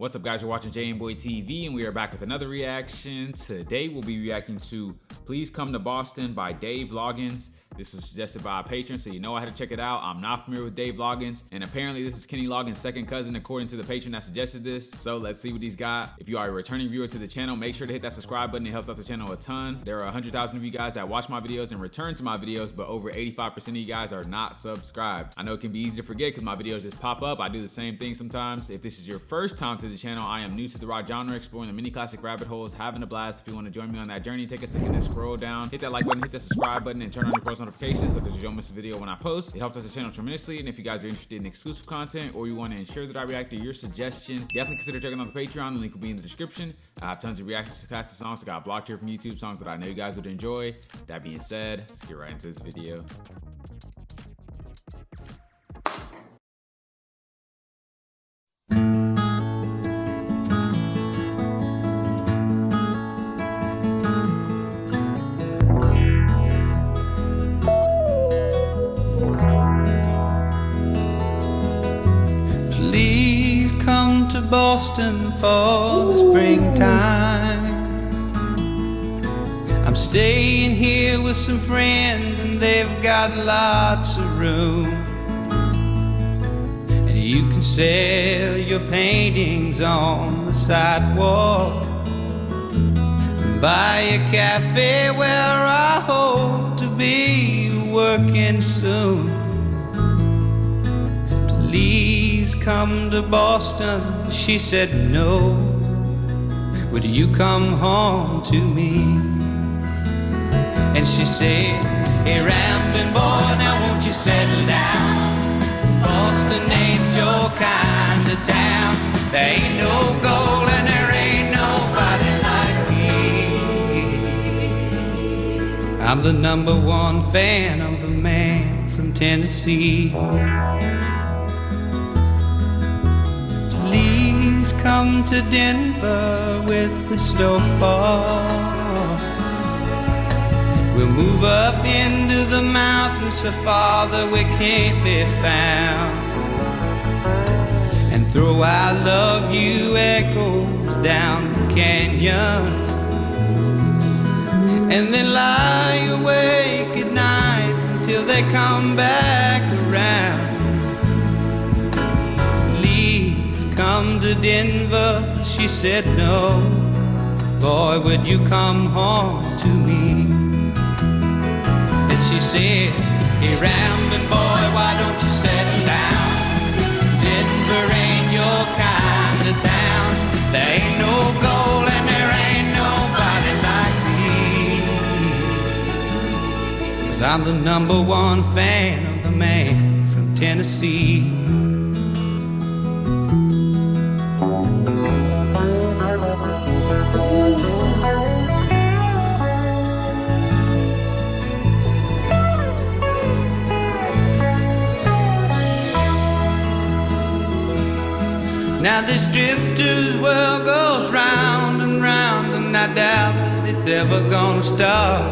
What's up, guys? You're watching jmboytv, and we are back with another reaction. Today we'll be reacting to Please Come to Boston by Dave Loggins. This was suggested by a patron, so you know I had to check it out. I'm not familiar with Dave Loggins, and apparently this is Kenny Loggins' second cousin according to the patron that suggested this. So let's see what he's got. If you are a returning viewer to the channel, make sure to hit that subscribe button. It helps out the channel a ton. There are 100,000 of you guys that watch my videos and return to my videos, but over 85% of you guys are not subscribed. I know it can be easy to forget because my videos just pop up. I do the same thing sometimes. If this is your first time to the channel, I am new to the rock genre, exploring the many classic rabbit holes, having a blast. If you want to join me on that journey, take a second to scroll down, hit that like button, hit that subscribe button, and turn on your post notifications so that you don't miss a video when I post. It helps us the channel tremendously, and if you guys are interested in exclusive content or you want to ensure that I react to your suggestion, definitely consider checking out the Patreon. The link will be in the description. I have tons of reactions to classic songs that got blocked here from YouTube, songs that I know you guys would enjoy. That being said, let's get right into this video. Please come to Boston for the springtime. I'm staying here with some friends and they've got lots of room. And you can sell your paintings on the sidewalk and buy a cafe where I hope to be working soon. Please come to Boston, she said no. Would you come home to me? And she said, hey rambling boy, now won't you settle down? Boston ain't your kind of town. There ain't no gold and there ain't nobody like me. I'm the #1 fan of the man from Tennessee. Please come to Denver with the snowfall. We'll move up into the mountains so far that we can't be found, and throw I love you echoes down the canyons, and then lie awake at night until they come back around. Come to Denver, she said no. Boy, would you come home to me? And she said, hey rambling boy, why don't you settle down? Denver ain't your kind of town. There ain't no gold and there ain't nobody like me. 'Cause I'm the #1 fan of the man from Tennessee. Now this drifter's world goes round and round, and I doubt that it's ever gonna stop.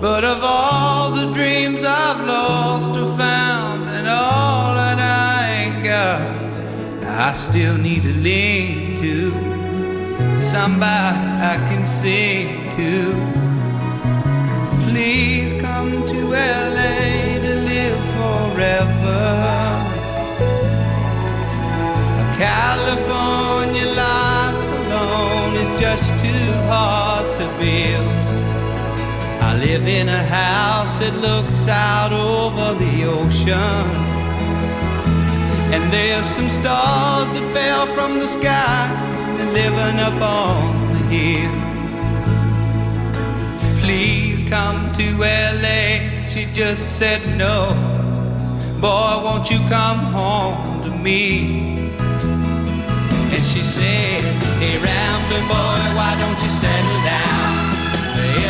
But of all the dreams I've lost or found, and all that I ain't got, I still need to lean to somebody I can sing to. Please come to LA to live forever. California life alone is just too hard to build. I live in a house that looks out over the ocean, and there's some stars that fell from the sky and living up on the hill. Please come to LA, she just said no. Boy, won't you come home to me? And she said, hey rambling boy, why don't you settle down?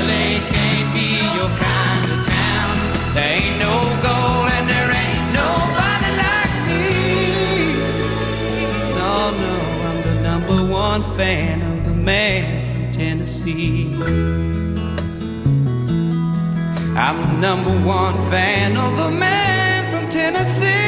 LA can't be your kind of town. There ain't no gold and there ain't nobody like me. No, no, I'm the #1 fan of the man from Tennessee. I'm the #1 fan of the man from Tennessee.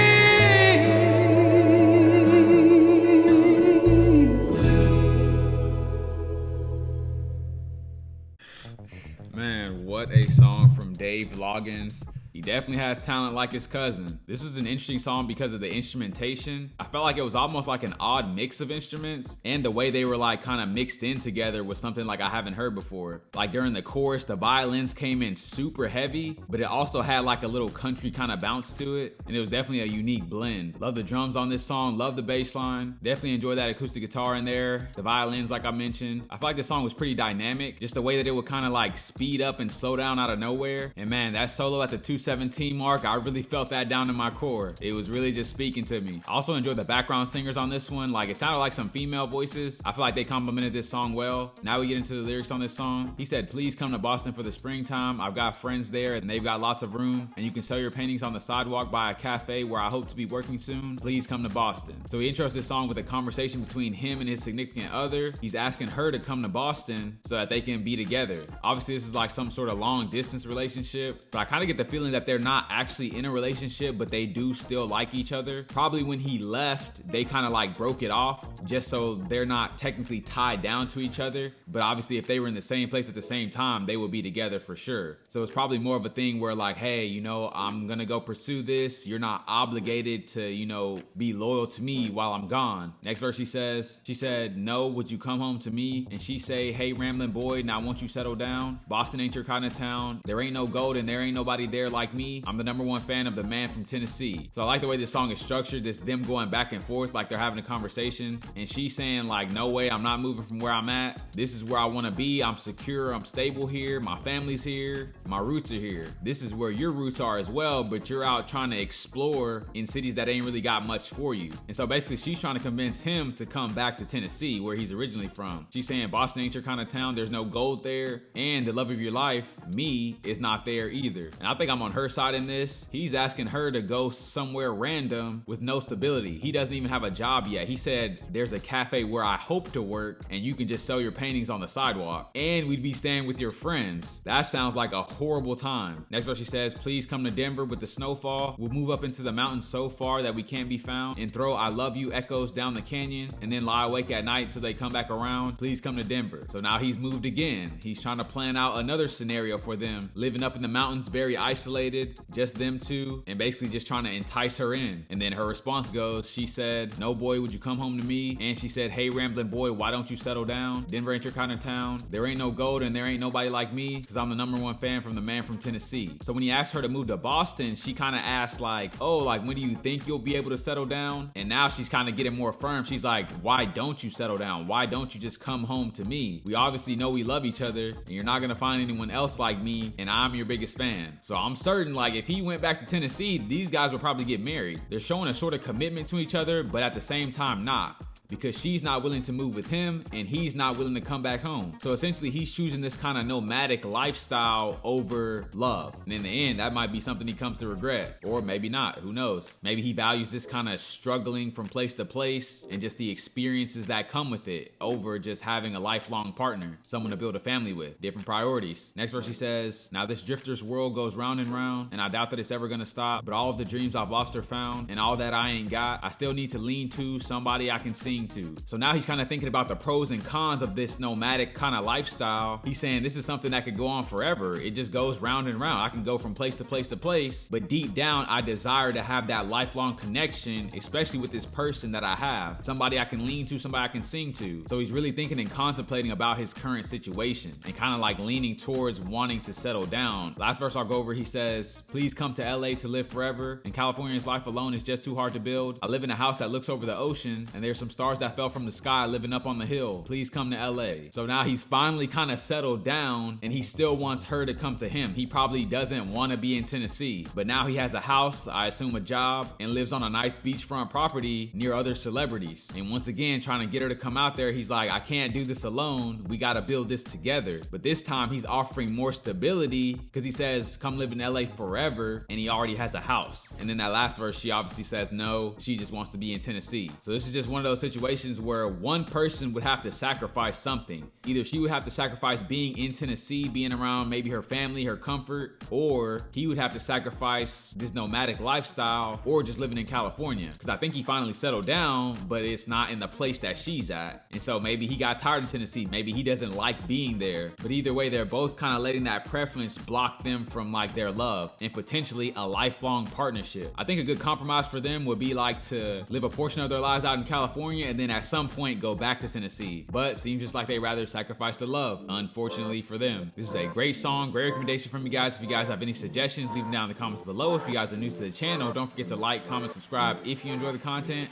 what a song from Dave Loggins. He definitely has talent like his cousin. This was an interesting song because of the instrumentation. I felt like it was almost like an odd mix of instruments, and the way they were like kind of mixed in together was something like I haven't heard before. Like during the chorus, the violins came in super heavy, but it also had like a little country kind of bounce to it, and it was definitely a unique blend. Love the drums on this song, love the bass line. Definitely enjoy that acoustic guitar in there. The violins, like I mentioned. I feel like this song was pretty dynamic, just the way that it would kind of like speed up and slow down out of nowhere. And man, that solo at the 2:17 mark, I really felt that down in my core. It was really just speaking to me. I also enjoyed the background singers on this one. Like, it sounded like some female voices. I feel like they complimented this song well. Now we get into the lyrics on this song. He said, "Please come to Boston for the springtime. I've got friends there and they've got lots of room, and you can sell your paintings on the sidewalk by a cafe where I hope to be working soon. Please come to Boston." So he intros this song with a conversation between him and his significant other. He's asking her to come to Boston so that they can be together. Obviously, this is like some sort of long distance relationship, but I kind of get the feeling that they're not actually in a relationship, but they do still like each other. Probably when he left, they kind of like broke it off just so they're not technically tied down to each other. But obviously, if they were in the same place at the same time, they would be together for sure. So it's probably more of a thing where like, hey, you know, I'm gonna go pursue this. You're not obligated to, you know, be loyal to me while I'm gone. Next verse, she said, "No, would you come home to me?" And she say, "Hey, rambling boy, now won't you settle down? Boston ain't your kind of town. There ain't no gold and there ain't nobody there like me. I'm the #1 fan of the man from Tennessee." So I like the way this song is structured, just them going back and forth like they're having a conversation. And she's saying like, "No way, I'm not moving from where I'm at. This is where I want to be. I'm secure, I'm stable here. My family's here. My roots are here. This is where your roots are as well, but you're out trying to explore in cities that ain't really got much for you." And so basically she's trying to convince him to come back to Tennessee, where he's originally from. She's saying Boston ain't your kind of town. There's no gold there. And the love of your life, me, is not there either. And I think I'm on her side in this. He's asking her to go somewhere random with no stability. He doesn't even have a job yet. He said, "There's a cafe where I hope to work and you can just sell your paintings on the sidewalk. And we'd be staying with your friends." That sounds like a horrible time. Next verse, she says, "Please come to Denver with the snowfall. We'll move up into the mountains so far that we can't be found and throw 'I love you' echoes down the canyon and then lie awake at night till they come back around. Please come to Denver." So now he's moved again. He's trying to plan out another scenario for them, living up in the mountains, very isolated, just them two, and basically just trying to entice her in. And then her response goes, she said, "No boy, would you come home to me?" And she said, "Hey, rambling boy, why don't you settle down? Denver ain't your kind of town. There ain't no gold and there ain't nobody like me, because I'm the #1 fan from the man from Tennessee." So when he asked her to move to Boston, she kind of asked like, "Oh, like when do you think you'll be able to settle down?" And now she's kind of getting more firm. She's like, "Why don't you settle down? Why don't you just come home to me? We obviously know we love each other and you're not gonna find anyone else like me, and I'm your biggest fan." So I'm certain like if he went back to Tennessee, these guys would probably get married. They're showing a sort of commitment to each other, but at the same time not, because she's not willing to move with him and he's not willing to come back home. So essentially he's choosing this kind of nomadic lifestyle over love. And in the end, that might be something he comes to regret, or maybe not, who knows? Maybe he values this kind of struggling from place to place and just the experiences that come with it over just having a lifelong partner, someone to build a family with. Different priorities. Next verse, he says, "Now this drifter's world goes round and round, and I doubt that it's ever gonna stop, but all of the dreams I've lost or found, and all that I ain't got, I still need to lean to somebody I can sing to." So now he's kind of thinking about the pros and cons of this nomadic kind of lifestyle. He's saying this is something that could go on forever. It just goes round and round. I can go from place to place to place, but deep down I desire to have that lifelong connection, especially with this person that I have, somebody I can lean to, somebody I can sing to. So he's really thinking and contemplating about his current situation and kind of like leaning towards wanting to settle down. Last verse I'll go over, he says, "Please come to LA to live forever. In California's life alone is just too hard to build. I live in a house that looks over the ocean, and there's some stars that fell from the sky living up on the hill. Please come to LA." So now he's finally kind of settled down and he still wants her to come to him. He probably doesn't want to be in Tennessee, but now he has a house, I assume a job, and lives on a nice beachfront property near other celebrities. And once again, trying to get her to come out there, he's like, "I can't do this alone. We got to build this together." But this time he's offering more stability because he says, "Come live in LA forever," and he already has a house. And then that last verse, she obviously says no, she just wants to be in Tennessee. So this is just one of those situations situations where one person would have to sacrifice something. Either she would have to sacrifice being in Tennessee, being around maybe her family, her comfort, or he would have to sacrifice this nomadic lifestyle or just living in California. Because I think he finally settled down, but it's not in the place that she's at. And so maybe he got tired of Tennessee. Maybe he doesn't like being there. But either way, they're both kind of letting that preference block them from like their love and potentially a lifelong partnership. I think a good compromise for them would be like to live a portion of their lives out in California and then at some point go back to Tennessee. But seems just like they rather sacrifice the love, unfortunately for them. This is a great song, great recommendation from you guys. If you guys have any suggestions, leave them down in the comments below. If you guys are new to the channel, don't forget to like, comment, subscribe if you enjoy the content.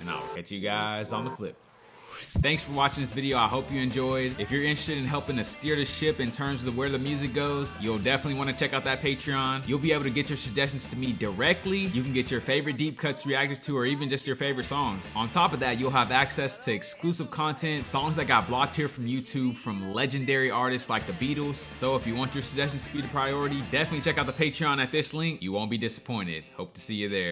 And I'll catch you guys on the flip. Thanks for watching this video. I hope you enjoyed. If you're interested in helping to steer the ship in terms of where the music goes, you'll definitely want to check out that Patreon. You'll be able to get your suggestions to me directly. You can get your favorite deep cuts reacted to, or even just your favorite songs. On top of that, you'll have access to exclusive content, songs that got blocked here from YouTube from legendary artists like the Beatles. So if you want your suggestions to be the priority, definitely check out the Patreon at this link. You won't be disappointed. Hope to see you there.